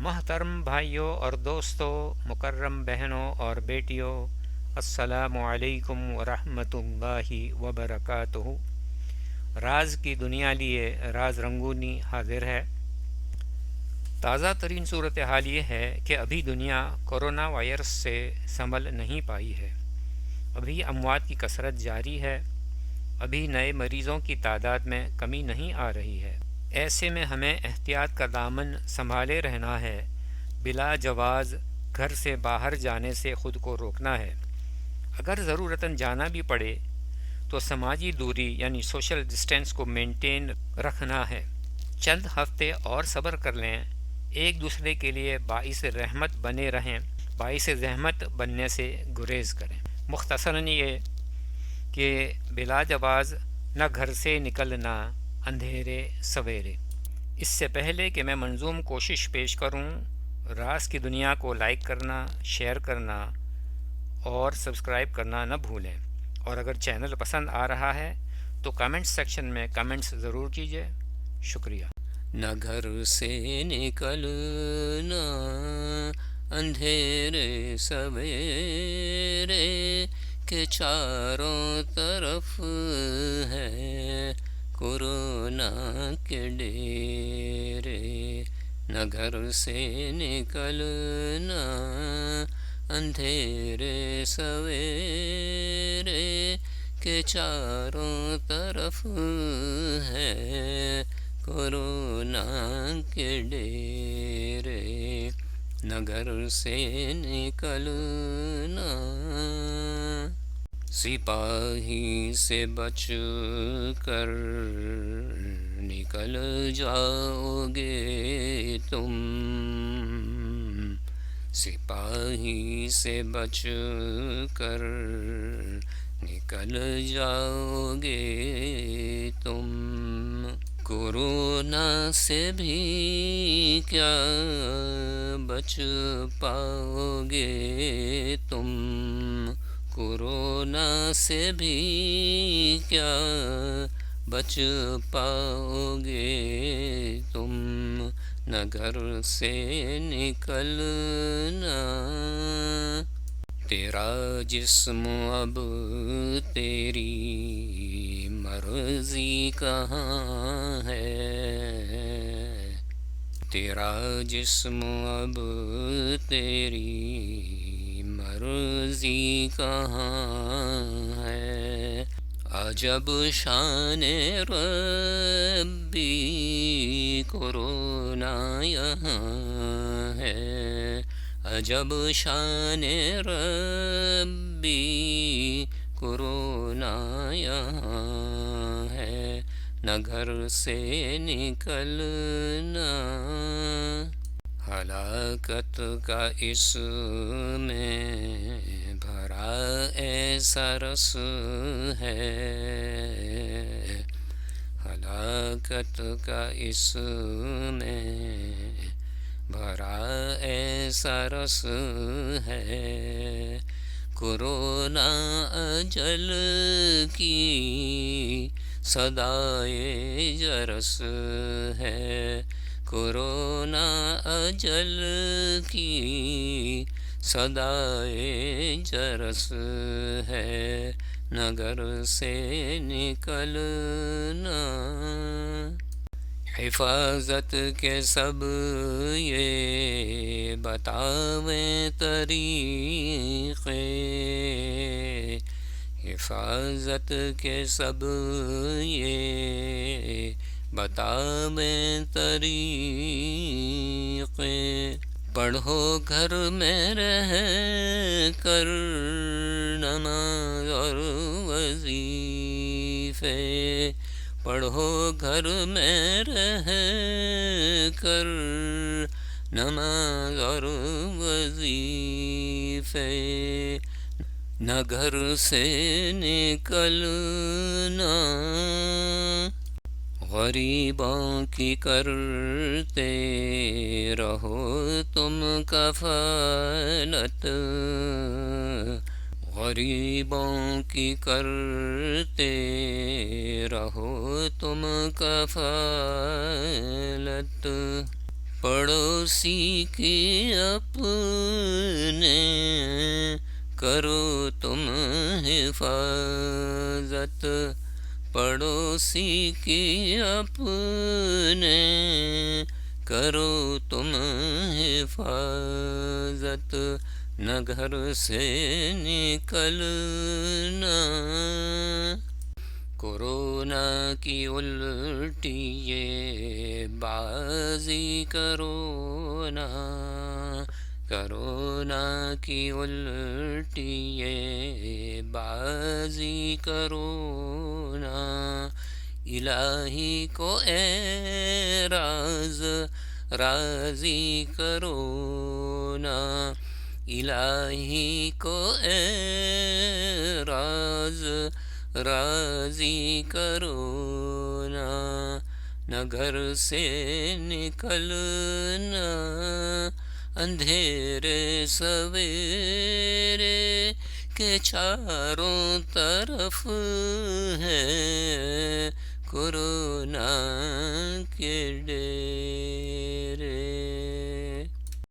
محترم بھائیوں اور دوستوں، مکرم بہنوں اور بیٹیوں، السلام علیکم ورحمۃ اللہ وبرکاتہ۔ راز کی دنیا لیے راز رنگونی حاضر ہے۔ تازہ ترین صورتحال یہ ہے کہ ابھی دنیا کورونا وائرس سے سنبھل نہیں پائی ہے۔ ابھی اموات کی کثرت جاری ہے۔ ابھی نئے مریضوں کی تعداد میں کمی نہیں آ رہی ہے۔ ایسے میں ہمیں احتیاط کا دامن سنبھالے رہنا ہے۔ بلا جواز گھر سے باہر جانے سے خود کو روکنا ہے۔ اگر ضرورتاً جانا بھی پڑے تو سماجی دوری یعنی سوشل ڈسٹینس کو مینٹین رکھنا ہے۔ چند ہفتے اور صبر کر لیں، ایک دوسرے کے لیے باعث رحمت بنے رہیں، باعث زحمت بننے سے گریز کریں۔ مختصراً یہ کہ بلا جواز نہ گھر سے نکلنا اندھیرے سویرے۔ اس سے پہلے کہ میں منظوم کوشش پیش کروں، راز کی دنیا کو لائک کرنا، شیئر کرنا اور سبسکرائب کرنا نہ بھولیں، اور اگر چینل پسند آ رہا ہے تو کمنٹ سیکشن میں کمنٹس ضرور کیجیے۔ شکریہ۔ نہ گھر سے نکلنا اندھیرے سویرے کہ چاروں طرف ہے کورونا کے ڈیرے۔ نہ گھر سے نکلنا اندھیرے سویرے کہ چاروں طرف ہے کورونا کے ڈیرے۔ نہ گھر سے نکلنا، سپاہی سے بچ کر نکل جاؤ گے تم، سپاہی سے بچ کر نکل جاؤ گے تم۔ کورونا سے بھی کیا بچ پاؤ گے تم، کورونا سے بھی کیا بچ پاؤ گے تم۔ نہ گھر سے نکلنا، تیرا جسم اب تیری مرضی کہاں ہے، تیرا جسم اب تیری مرضی کہاں ہے۔ عجب شان ربی کورونا یہاں ہے، عجب شان ربی کورونا یہاں ہے۔ نہ گھر سے نکلنا، ہلاکت کا اس میں بھرا ایسا رس ہے، ہلاکت کا اس میں بھرا ایسا رس ہے۔ کورونا اجل کی صدائے جرس ہے، کورونا اجل کی صدائے جرس ہے۔ نہ گھر سے نکلنا، حفاظت کے سب یہ بتاویں طریقے، حفاظت کے سب یہ بتاویں طریقے۔ پڑھو گھر میں رہ کر نماز اور وظیفے، پڑھو گھر میں رہ کر نماز اور وظیفے۔ نہ گھر سے نکلنا، غریبوں کی کرتے رہو تم کفالت، غریبوں کی کرتے رہو تم کفالت۔ پڑوسی کی اپنے کرو تم حفاظت، پڑوسی کی اپنے کرو تم حفاظت، نہ گھر سے نکلنا کورونا کی الٹی یہ بازی کرونا، کرونا کی الٹی یہ بازی کرونا، الہی کو اے راز راضی کرونا، الہی کو اے راز راضی کرونا، نہ گھر سے نکلنا اندھیرے سویرے کے چاروں طرف ہے کورونا کے ڈیرے۔